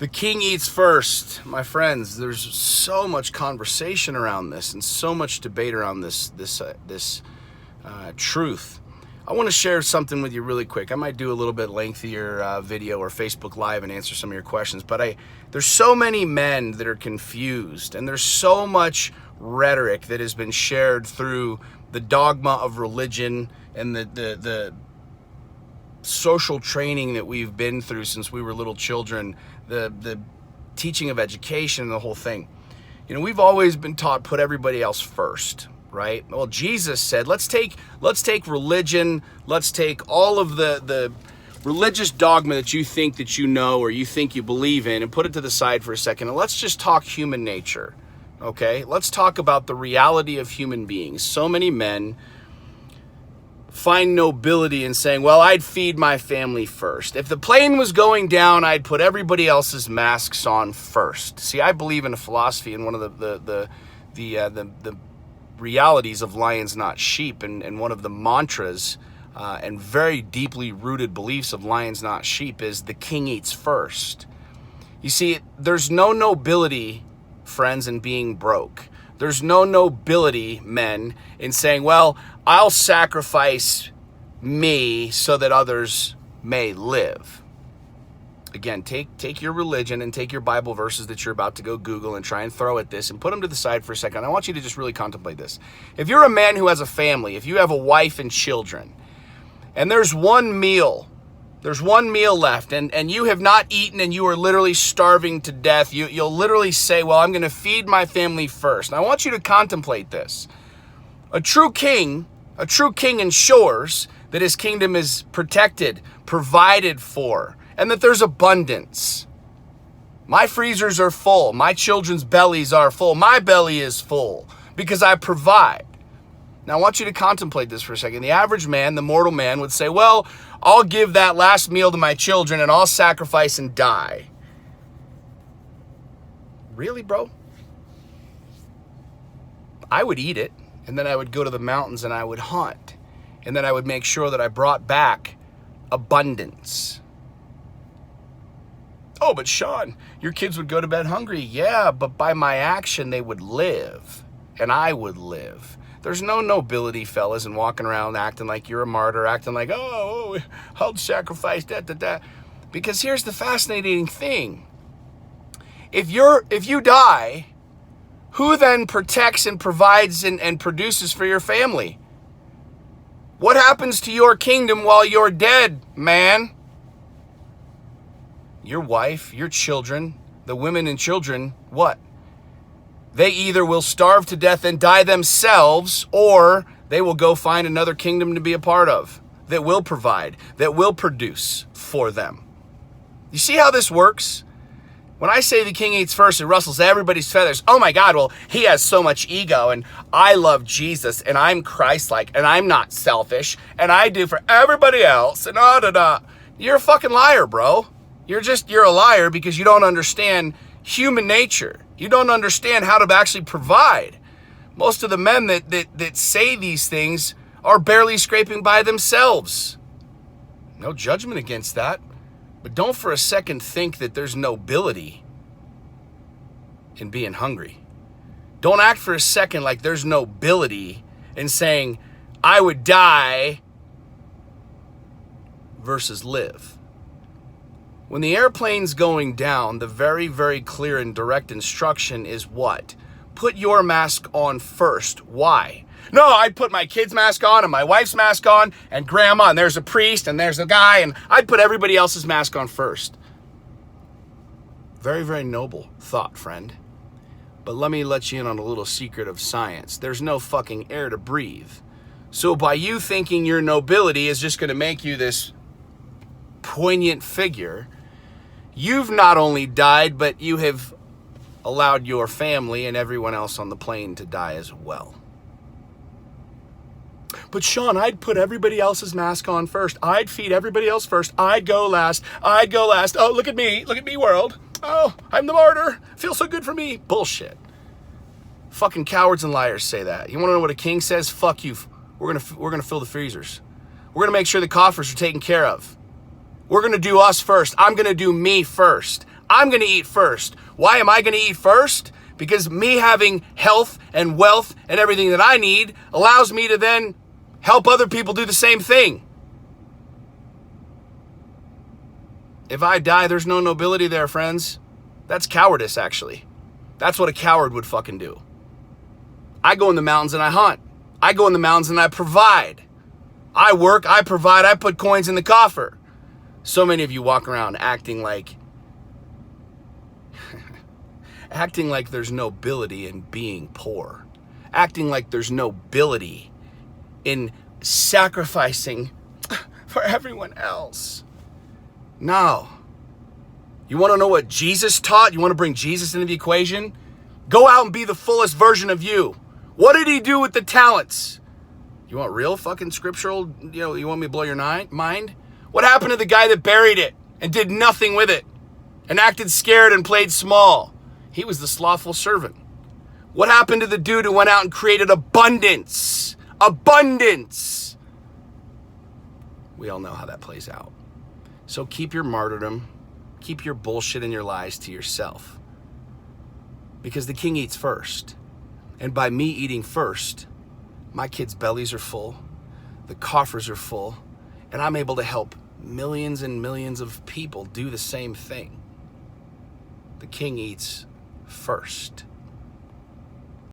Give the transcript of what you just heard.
The king eats first. My friends, there's so much conversation around this and so much debate around this truth. I want to share something with you really quick. I might do a little bit lengthier video or Facebook Live and answer some of your questions, but there's so many men that are confused, and there's so much rhetoric that has been shared through the dogma of religion and the social training that we've been through since we were little children, the teaching of education and the whole thing. You know, we've always been taught put everybody else first, right? Well, Jesus said, let's take religion, let's take all of the religious dogma that you think that you know or you think you believe in and put it to the side for a second, and let's just talk human nature, okay? Let's talk about the reality of human beings. So many men find nobility in saying, well, I'd feed my family first. If the plane was going down, I'd put everybody else's masks on first. See, I believe in a philosophy and one of the realities of lions, not sheep, and one of the mantras and very deeply rooted beliefs of lions, not sheep is the king eats first. You see, there's no nobility, friends, in being broke. There's no nobility, men, in saying, well, I'll sacrifice me so that others may live. Again, take your religion and take your Bible verses that you're about to go Google and try and throw at this and put them to the side for a second. I want you to just really contemplate this. If you're a man who has a family, if you have a wife and children, and there's one meal left, and you have not eaten and you are literally starving to death, you'll literally say, well, I'm going to feed my family first. And I want you to contemplate this. A true king ensures that his kingdom is protected, provided for, and that there's abundance. My freezers are full. My children's bellies are full. My belly is full because I provide. Now, I want you to contemplate this for a second. The average man, the mortal man, would say, well, I'll give that last meal to my children and I'll sacrifice and die. Really, bro? I would eat it, and then I would go to the mountains and I would hunt, and then I would make sure that I brought back abundance. Oh, but Sean, your kids would go to bed hungry. Yeah, but by my action, they would live, and I would live. There's no nobility, fellas, in walking around acting like you're a martyr, acting like, oh, I'll sacrifice that. Because here's the fascinating thing. If you die, who then protects and provides and produces for your family? What happens to your kingdom while you're dead, man? Your wife, your children, the women and children, what? They either will starve to death and die themselves, or they will go find another kingdom to be a part of that will provide, that will produce for them. You see how this works? When I say the king eats first, it rustles everybody's feathers. Oh my God, well, he has so much ego, and I love Jesus, and I'm Christ-like, and I'm not selfish, and I do for everybody else, and You're a fucking liar, bro. You're a liar because you don't understand human nature. You don't understand how to actually provide. Most of the men that say these things are barely scraping by themselves. No judgment against that. But don't for a second think that there's nobility in being hungry. Don't act for a second like there's nobility in saying, I would die versus live. When the airplane's going down, the very, very clear and direct instruction is what? Put your mask on first. Why? No, I'd put my kid's mask on and my wife's mask on and grandma, and there's a priest and there's a guy, and I'd put everybody else's mask on first. Very, very noble thought, friend. But let me let you in on a little secret of science. There's no fucking air to breathe. So by you thinking your nobility is just going to make you this poignant figure, you've not only died, but you have allowed your family and everyone else on the plane to die as well. But Sean, I'd put everybody else's mask on first. I'd feed everybody else first. I'd go last. Oh, look at me, world. Oh, I'm the martyr. Feels so good for me. Bullshit. Fucking cowards and liars say that. You want to know what a king says? Fuck you. We're gonna fill the freezers. We're gonna make sure the coffers are taken care of. We're gonna do us first. I'm gonna do me first. I'm going to eat first. Why am I going to eat first? Because me having health and wealth and everything that I need allows me to then help other people do the same thing. If I die, there's no nobility there, friends. That's cowardice, actually. That's what a coward would fucking do. I go in the mountains and I hunt. I go in the mountains and I provide. I work, I provide, I put coins in the coffer. So many of you walk around acting like there's nobility in being poor. Acting like there's nobility in sacrificing for everyone else. No. You want to know what Jesus taught? You want to bring Jesus into the equation? Go out and be the fullest version of you. What did he do with the talents? You want real fucking scriptural, you want me to blow your mind? What happened to the guy that buried it and did nothing with it and acted scared and played small? He was the slothful servant. What happened to the dude who went out and created abundance? Abundance! We all know how that plays out. So keep your martyrdom, keep your bullshit and your lies to yourself. Because the king eats first. And by me eating first, my kids' bellies are full, the coffers are full, and I'm able to help millions and millions of people do the same thing. The king eats first.